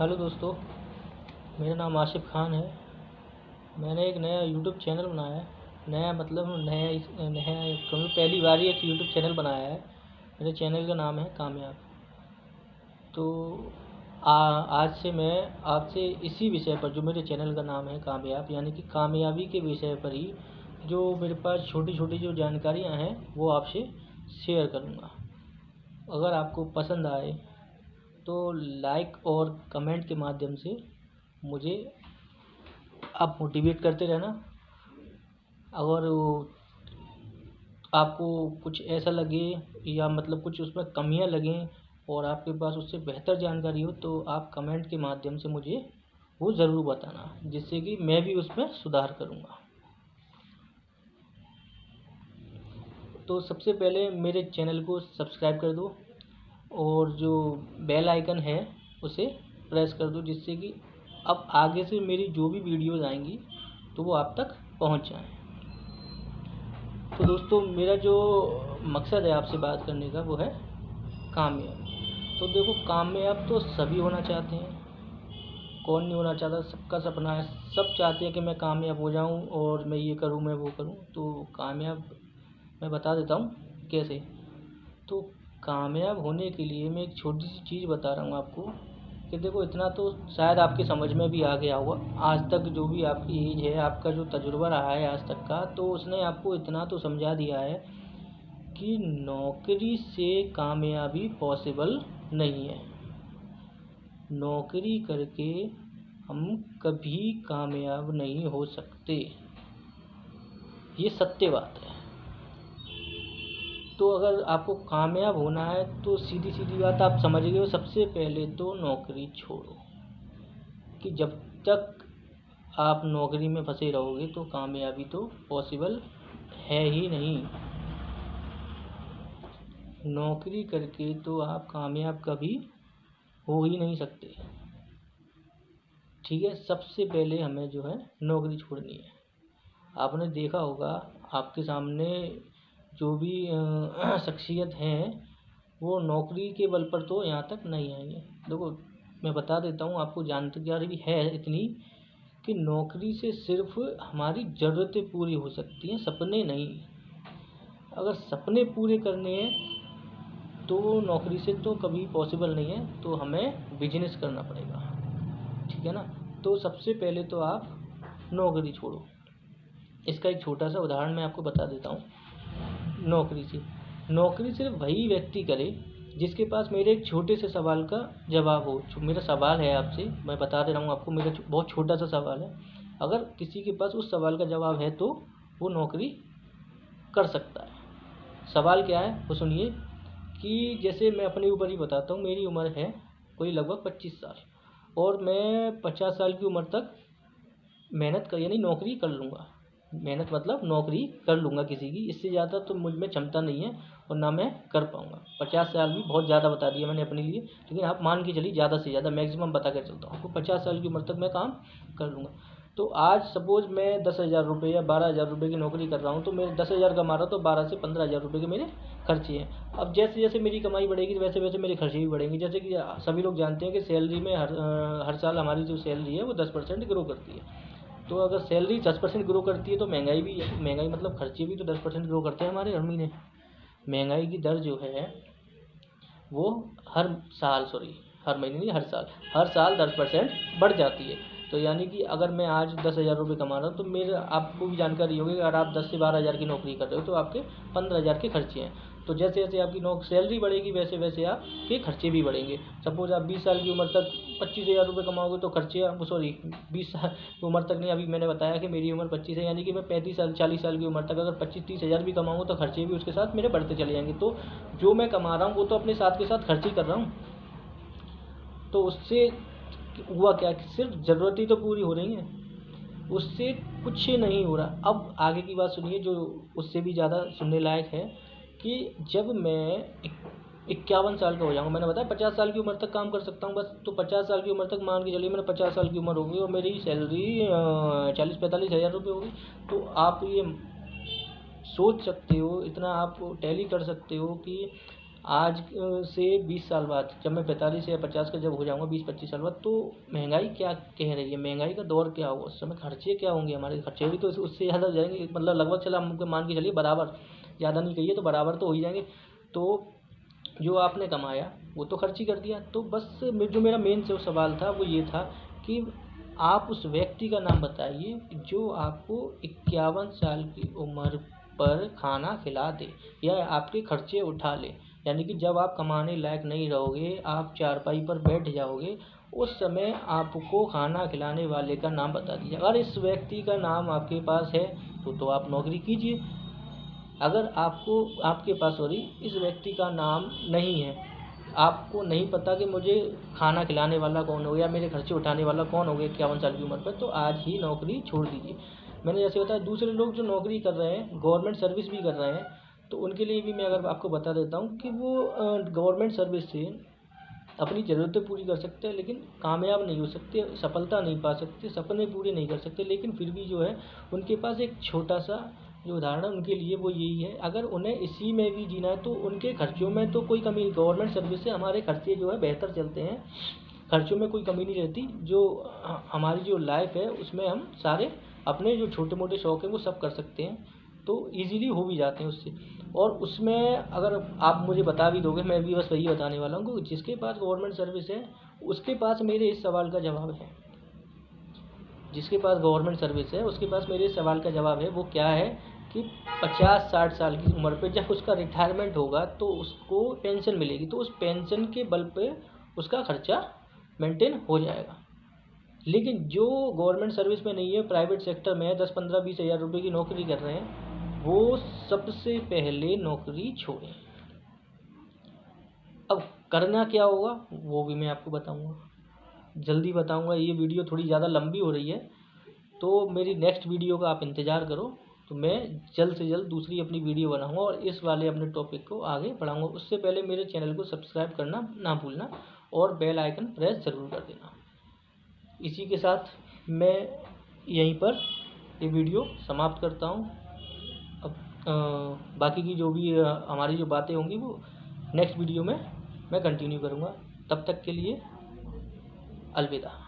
Hello दोस्तों, मेरा नाम आशिफ़ खान है। मैंने एक नया यूट्यूब चैनल बनाया है। नया मतलब नया कहूँ पहली बार ही एक यूट्यूब चैनल बनाया है। मेरे चैनल का नाम है कामयाब। तो आज से मैं आपसे इसी विषय पर, जो मेरे चैनल का नाम है कामयाब, यानी कि कामयाबी के विषय पर ही जो मेरे पास छोटी छोटी जो जानकारियाँ हैं वो आपसे शेयर करूँगा। अगर आपको पसंद आए तो लाइक और कमेंट के माध्यम से मुझे आप मोटिवेट करते रहना। अगर आपको कुछ ऐसा लगे या मतलब कुछ उसमें कमियां लगें और आपके पास उससे बेहतर जानकारी हो तो आप कमेंट के माध्यम से मुझे वो ज़रूर बताना, जिससे कि मैं भी उसमें सुधार करूँगा। तो सबसे पहले मेरे चैनल को सब्सक्राइब कर दो और जो बेल आइकन है उसे प्रेस कर दो, जिससे कि अब आगे से मेरी जो भी वीडियोज़ आएंगी तो वो आप तक पहुंच जाएं। तो दोस्तों, मेरा जो मकसद है आपसे बात करने का वो है कामयाब। तो देखो, कामयाब तो सभी होना चाहते हैं, कौन नहीं होना चाहता। सबका सपना है, सब चाहते हैं कि मैं कामयाब हो जाऊं और मैं ये करूं, मैं वो करूं। तो कामयाब मैं बता देता हूं कैसे। तो कामयाब होने के लिए मैं एक छोटी सी चीज़ बता रहा हूँ आपको कि देखो, इतना तो शायद आपके समझ में भी आ गया होगा। आज तक जो भी आपकी एज है, आपका जो तजुर्बा रहा है आज तक का, तो उसने आपको इतना तो समझा दिया है कि नौकरी से कामयाबी पॉसिबल नहीं है। नौकरी करके हम कभी कामयाब नहीं हो सकते, ये सत्य बात है। तो अगर आपको कामयाब होना है तो सीधी सीधी बात आप समझ गए हो, सबसे पहले तो नौकरी छोड़ो। कि जब तक आप नौकरी में फंसे रहोगे तो कामयाबी तो पॉसिबल है ही नहीं। नौकरी करके तो आप कामयाब कभी हो ही नहीं सकते। ठीक है, सबसे पहले हमें जो है नौकरी छोड़नी है। आपने देखा होगा, आपके सामने जो भी शख्सियत हैं वो नौकरी के बल पर तो यहाँ तक नहीं आएंगे। देखो, मैं बता देता हूँ आपको, जानकारी भी है इतनी कि नौकरी से सिर्फ हमारी ज़रूरतें पूरी हो सकती हैं, सपने नहीं। अगर सपने पूरे करने हैं तो नौकरी से तो कभी पॉसिबल नहीं है, तो हमें बिजनेस करना पड़ेगा। ठीक है ना। तो सबसे पहले तो आप नौकरी छोड़ो। इसका एक छोटा सा उदाहरण मैं आपको बता देता हूँ। नौकरी सिर्फ वही व्यक्ति करे जिसके पास मेरे एक छोटे से सवाल का जवाब हो। मेरा सवाल है आपसे, मैं बता दे रहा हूँ आपको, मेरा बहुत छोटा सा सवाल है। अगर किसी के पास उस सवाल का जवाब है तो वो नौकरी कर सकता है। सवाल क्या है वो सुनिए। कि जैसे मैं अपने ऊपर ही बताता हूँ, मेरी उम्र है कोई लगभग 25 साल और मैं 50 साल की उम्र तक मेहनत कर यानी नौकरी कर लूँगा। मेहनत मतलब नौकरी कर लूँगा किसी की, इससे ज़्यादा तो मुझ में क्षमता नहीं है और ना मैं कर पाऊँगा। 50 साल भी बहुत ज़्यादा बता दिया मैंने अपने लिए, लेकिन आप मान के चलिए ज़्यादा से ज़्यादा मैक्सिमम बता कर चलता हूँ आपको, 50 साल की उम्र तक मैं काम कर लूँगा। तो आज सपोज़ मैं 10,000 रुपये या 12,000 रुपये की नौकरी कर रहा हूँ, तो मेरे 10,000 कमा रहा हूँ तो 12 से 15,000 रुपये के मेरे खर्चे हैं। अब जैसे जैसे मेरी कमाई बढ़ेगी वैसे वैसे मेरे खर्चे भी बढ़ेंगे। जैसे कि सभी लोग जानते हैं कि सैलरी में हर साल हमारी जो सैलरी है वो 10% ग्रो करती है। तो अगर सैलरी 10% ग्रो करती है तो महंगाई भी, महंगाई मतलब खर्चे भी तो 10% ग्रो करते हैं हमारे हर महीने। महंगाई की दर जो है वो हर महीने नहीं, हर साल 10% बढ़ जाती है। तो यानी कि अगर मैं आज 10,000 रुपये कमा रहा हूँ तो मेरे आपको भी जानकारी होगी कि अगर आप 10 से 12,000 की नौकरी कर रहे हो तो आपके 15,000 के खर्चे हैं। तो जैसे जैसे आपकी सैलरी बढ़ेगी वैसे वैसे आपके खर्चे भी बढ़ेंगे। सपोज आप 20 साल की उम्र तक 25,000 रुपये कमाओगे तो खर्चे, 20 साल की उम्र तक नहीं, अभी मैंने बताया कि मेरी उम्र 25 है, यानी कि मैं 35 साल 40 साल की उम्र तक अगर 25-30 हज़ार भी कमाऊँगा तो खर्चे भी उसके साथ मेरे बढ़ते चले जाएंगे। तो जो मैं कमा रहा हूँ वो तो अपने साथ के साथ खर्च ही कर रहा हूँ। तो उससे हुआ क्या कि सिर्फ ज़रूरतें तो पूरी हो रही हैं, उससे कुछ नहीं हो रहा। अब आगे की बात सुनिए जो उससे भी ज़्यादा सुनने लायक है। कि जब मैं 51 साल का हो जाऊँगा, मैंने बताया 50 साल की उम्र तक काम कर सकता हूँ बस। तो 50 साल की उम्र तक मान के चलिए मैंने 50 साल की उम्र होगी और मेरी सैलरी 40-45 हज़ार रुपये होगी। तो आप ये सोच सकते हो, इतना आप टैली कर सकते हो कि आज से 20 साल बाद जब मैं 45 या 50 का जब हो जाऊंगा, 20-25 साल बाद, तो महंगाई क्या कह रही है, महंगाई का दौर क्या होगा, उस समय खर्चे क्या होंगे, हमारे खर्चे भी तो उससे ज़्यादा हो जाएंगे। मतलब लगभग चला हम मान के चलिए बराबर, ज़्यादा नहीं कहिए तो बराबर तो हो ही जाएंगे। तो जो आपने कमाया वो तो खर्च ही कर दिया। तो बस जो मेरा मेन जो सवाल था वो ये था कि आप उस व्यक्ति का नाम बताइए जो आपको 51 साल की उम्र पर खाना खिला दे या आपके खर्चे उठा ले। यानी कि जब आप कमाने लायक नहीं रहोगे, आप चारपाई पर बैठ जाओगे, उस समय आपको खाना खिलाने वाले का नाम बता दीजिए। अगर इस व्यक्ति का नाम आपके पास है तो आप नौकरी कीजिए। अगर आपके पास इस व्यक्ति का नाम नहीं है, आपको नहीं पता कि मुझे खाना खिलाने वाला कौन हो या मेरे खर्चे उठाने वाला कौन हो गया 51 साल की उम्र पर, तो आज ही नौकरी छोड़ दीजिए। मैंने जैसे बताया, दूसरे लोग जो नौकरी कर रहे हैं, गवर्नमेंट सर्विस भी कर रहे हैं, तो उनके लिए भी मैं अगर आपको बता देता हूँ कि वो गवर्नमेंट सर्विस से अपनी ज़रूरतें पूरी कर सकते हैं, लेकिन कामयाब नहीं हो सकते, सफलता नहीं पा सकते, सपने पूरे नहीं कर सकते। लेकिन फिर भी जो है उनके पास एक छोटा सा जो उदाहरण उनके लिए वो यही है, अगर उन्हें इसी में भी जीना है तो उनके खर्चों में तो कोई कमी, गवर्नमेंट सर्विस से हमारे खर्चे जो है बेहतर चलते हैं, खर्चों में कोई कमी नहीं रहती। जो हमारी जो लाइफ है उसमें हम सारे अपने जो छोटे मोटे शौक़ हैं वो सब कर सकते हैं, तो ईज़िली हो भी जाते हैं उससे। और उसमें अगर आप मुझे बता भी दोगे, मैं भी बस वही बताने वाला हूँ कि जिसके पास गवर्नमेंट सर्विस है उसके पास मेरे इस सवाल का जवाब है। जिसके पास गवर्नमेंट सर्विस है उसके पास मेरे इस सवाल का जवाब है। वो क्या है कि 50-60 साल की उम्र पे जब उसका रिटायरमेंट होगा तो उसको पेंशन मिलेगी, तो उस पेंशन के बल पे उसका खर्चा मेंटेन हो जाएगा। लेकिन जो गवर्नमेंट सर्विस में नहीं है, प्राइवेट सेक्टर में है, 10-15-20 हज़ार रुपये की नौकरी कर रहे हैं, वो सबसे पहले नौकरी छोड़ें। अब करना क्या होगा वो भी मैं आपको बताऊंगा, जल्दी बताऊंगा। ये वीडियो थोड़ी ज़्यादा लंबी हो रही है, तो मेरी नेक्स्ट वीडियो का आप इंतज़ार करो। तो मैं जल्द से जल्द दूसरी अपनी वीडियो बनाऊंगा और इस वाले अपने टॉपिक को आगे बढ़ाऊंगा। उससे पहले मेरे चैनल को सब्सक्राइब करना ना भूलना और बेल आइकन प्रेस ज़रूर कर देना। इसी के साथ मैं यहीं पर ये वीडियो समाप्त करता हूँ। अब बाकी की जो भी हमारी जो बातें होंगी वो नेक्स्ट वीडियो में मैं कंटिन्यू करूँगा। तब तक के लिए अलविदा।